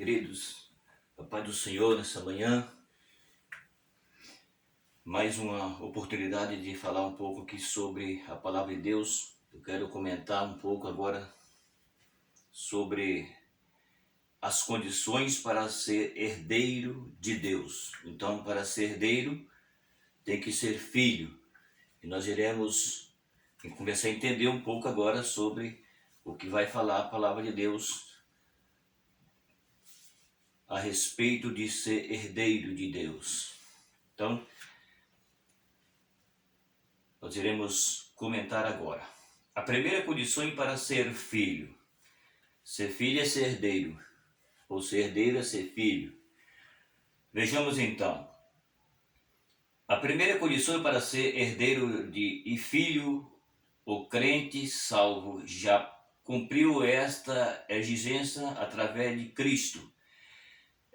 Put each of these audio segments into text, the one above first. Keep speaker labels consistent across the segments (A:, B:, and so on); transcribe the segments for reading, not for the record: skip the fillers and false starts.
A: queridos, a paz do Senhor nessa manhã, mais uma oportunidade de falar um pouco aqui sobre a palavra de Deus. Eu quero comentar um pouco agora sobre as condições para ser herdeiro de Deus. Então, para ser herdeiro, tem que ser filho. E nós iremos começar a entender um pouco agora sobre o que vai falar a palavra de Deus a respeito de ser herdeiro de Deus. Então, nós iremos comentar agora. A primeira condição para ser filho. Ser filho é ser herdeiro, ou ser herdeiro é ser filho. Vejamos então. A primeira condição para ser herdeiro e filho, o crente salvo já cumpriu esta exigência através de Cristo.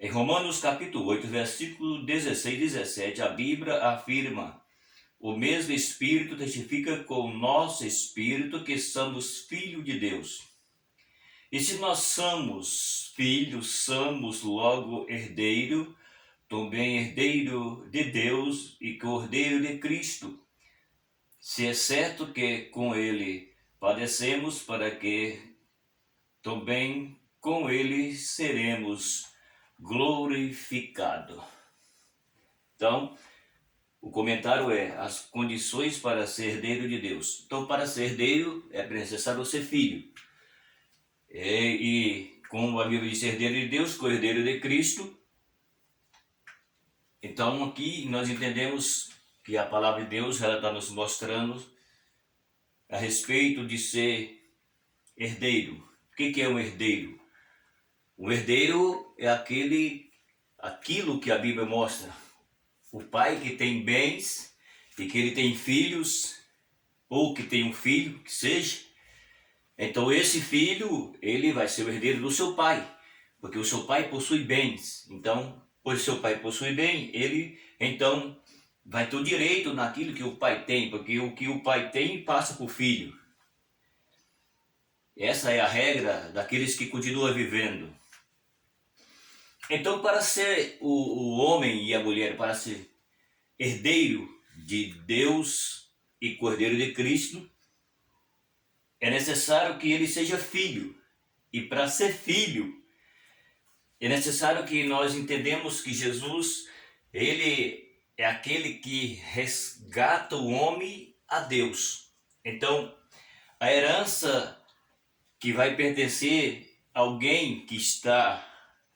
A: Em Romanos capítulo 8, versículo 16 e 17, a Bíblia afirma: o mesmo Espírito testifica com o nosso Espírito que somos filhos de Deus. E se nós somos filhos, somos logo herdeiro, também herdeiro de Deus e cordeiro de Cristo. Se é certo que com ele padecemos, para que também com ele seremos glorificados. Então, o comentário é as condições para ser herdeiro de Deus. Então, para ser herdeiro é necessário ser filho. E como a Bíblia diz, herdeiro de Deus, co-herdeiro de Cristo. Então, aqui nós entendemos que a palavra de Deus ela está nos mostrando a respeito de ser herdeiro. O que é um herdeiro? Um herdeiro é aquilo que a Bíblia mostra. O pai que tem bens e que ele tem filhos, ou que tem um filho, que seja. Então esse filho, ele vai ser o herdeiro do seu pai, porque o seu pai possui bens. Então, pois seu pai possui bem, ele então vai ter o direito naquilo que o pai tem, porque o que o pai tem passa para o filho. Essa é a regra daqueles que continuam vivendo. Então, para ser o homem e a mulher, para ser herdeiro de Deus e cordeiro de Cristo, é necessário que ele seja filho. E para ser filho, é necessário que nós entendemos que Jesus, ele é aquele que resgata o homem a Deus. Então, a herança que vai pertencer a alguém que está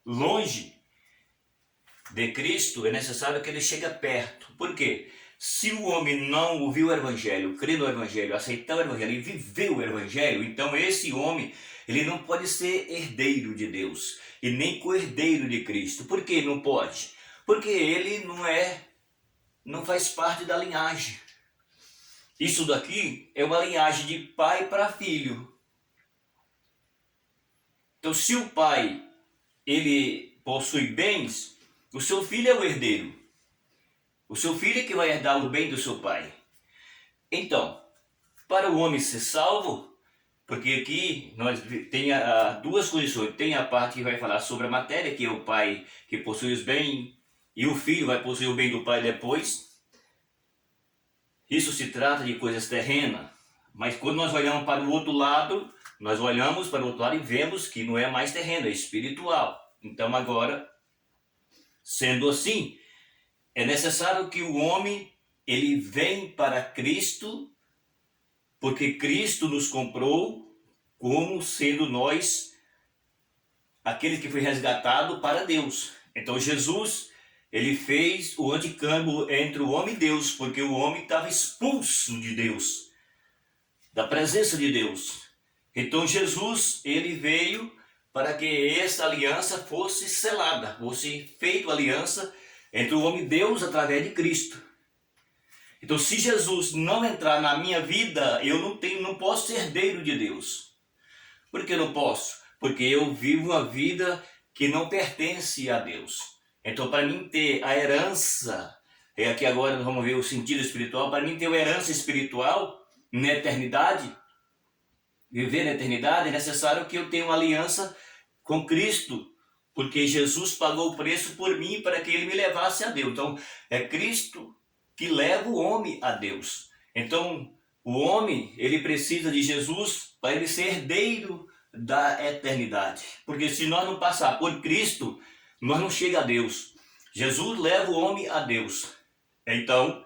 A: longe de Cristo, é necessário que ele chegue perto. Por quê? Se o homem não ouviu o Evangelho, crê no Evangelho, aceitar o Evangelho e viver o Evangelho, então esse homem, ele não pode ser herdeiro de Deus e nem co-herdeiro de Cristo. Por que não pode? Porque ele não faz parte da linhagem. Isso daqui é uma linhagem de pai para filho. Então, se o pai ele possui bens, o seu filho é o herdeiro. O seu filho é que vai herdar o bem do seu pai. Então, para o homem ser salvo, porque aqui nós tem duas condições. Tem a parte que vai falar sobre a matéria, que é o pai que possui os bens, e o filho vai possuir o bem do pai depois. Isso se trata de coisas terrenas. Mas quando nós olhamos para o outro lado, nós olhamos para o outro lado e vemos que não é mais terreno, é espiritual. Então agora, sendo assim, é necessário que o homem ele vem para Cristo, porque Cristo nos comprou como sendo nós aquele que foi resgatado para Deus. Então Jesus, ele fez o anticâmbio entre o homem e Deus, porque o homem estava expulso de Deus, da presença de Deus. Então Jesus, ele veio para que essa aliança fosse selada, fosse feita aliança entre o homem e Deus através de Cristo. Então, se Jesus não entrar na minha vida, eu não posso ser herdeiro de Deus. Por que não posso? Porque eu vivo uma vida que não pertence a Deus. Então, para mim ter a herança, aqui agora nós vamos ver o sentido espiritual, para mim ter a herança espiritual na eternidade, viver na eternidade, é necessário que eu tenha uma aliança com Cristo, porque Jesus pagou o preço por mim para que ele me levasse a Deus. Então, é Cristo que leva o homem a Deus. Então, o homem, ele precisa de Jesus para ele ser herdeiro da eternidade. Porque se nós não passar por Cristo, nós não chegamos a Deus. Jesus leva o homem a Deus. Então,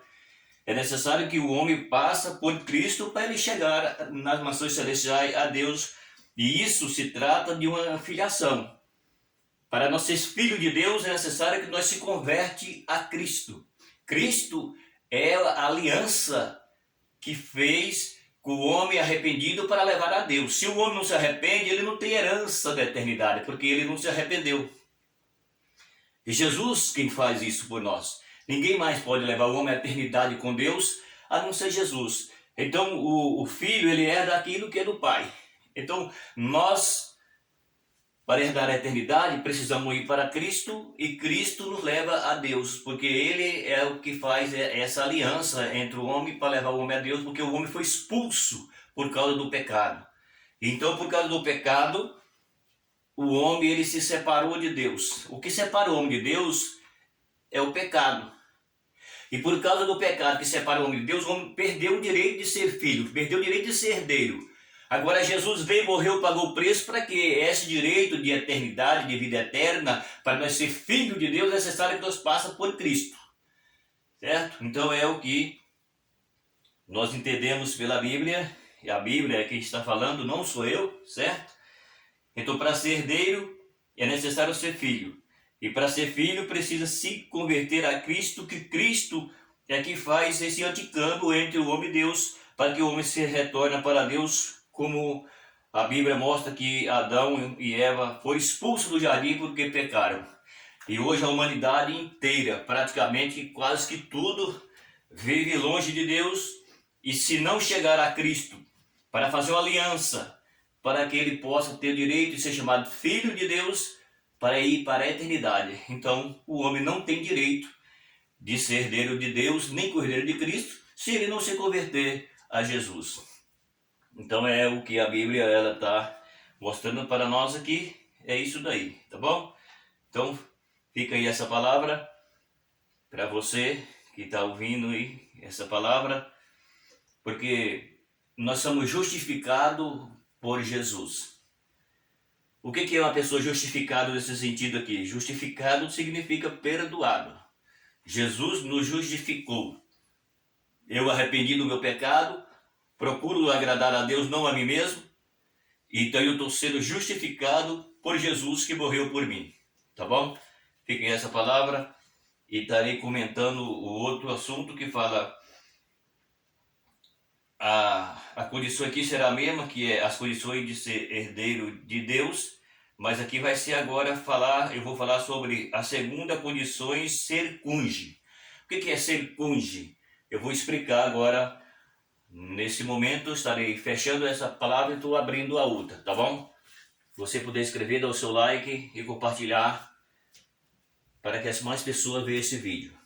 A: é necessário que o homem passe por Cristo para ele chegar nas mansões celestiais a Deus. E isso se trata de uma filiação. Para nós ser filho de Deus é necessário que nós se converte a Cristo. Cristo é a aliança que fez com o homem arrependido para levar a Deus. Se o homem não se arrepende, ele não tem herança da eternidade, porque ele não se arrependeu. E Jesus quem faz isso por nós. Ninguém mais pode levar o homem à eternidade com Deus, a não ser Jesus. Então o filho, ele herda aquilo que é do pai. Então nós, para herdar a eternidade, precisamos ir para Cristo e Cristo nos leva a Deus, porque Ele é o que faz essa aliança entre o homem para levar o homem a Deus, porque o homem foi expulso por causa do pecado. Então, por causa do pecado, o homem ele se separou de Deus. O que separa o homem de Deus é o pecado. E por causa do pecado que separa o homem de Deus, o homem perdeu o direito de ser filho, perdeu o direito de ser herdeiro. Agora Jesus veio, morreu, pagou o preço para que esse direito de eternidade, de vida eterna, para nós ser filho de Deus, é necessário que nós passemos por Cristo. Certo? Então é o que nós entendemos pela Bíblia, e a Bíblia é quem está falando, não sou eu, certo? Então para ser herdeiro é necessário ser filho. E para ser filho precisa se converter a Cristo, que Cristo é que faz esse anticâmbio entre o homem e Deus, para que o homem se retorne para Deus, como a Bíblia mostra que Adão e Eva foram expulsos do jardim porque pecaram. E hoje a humanidade inteira, praticamente quase que tudo, vive longe de Deus. E se não chegar a Cristo para fazer uma aliança, para que ele possa ter o direito de ser chamado filho de Deus, para ir para a eternidade. Então o homem não tem direito de ser herdeiro de Deus, nem cordeiro de Cristo, se ele não se converter a Jesus. Então é o que a Bíblia ela está mostrando para nós aqui, é isso daí, tá bom? Então fica aí essa palavra para você que está ouvindo aí essa palavra, porque nós somos justificados por Jesus. O que é uma pessoa justificada nesse sentido aqui? Justificado significa perdoado. Jesus nos justificou. Eu arrependi do meu pecado, procuro agradar a Deus, não a mim mesmo. Então eu estou sendo justificado por Jesus que morreu por mim. Tá bom? Fiquem essa palavra e estarei comentando o outro assunto que fala... A condição aqui será a mesma, que é as condições de ser herdeiro de Deus. Mas aqui vai ser agora eu vou falar sobre a segunda condição, ser cônjuge. O que é ser cônjuge? Eu vou explicar agora. Nesse momento estarei fechando essa palavra e estou abrindo a outra, tá bom? Você puder escrever, dar o seu like e compartilhar para que as mais pessoas vejam esse vídeo.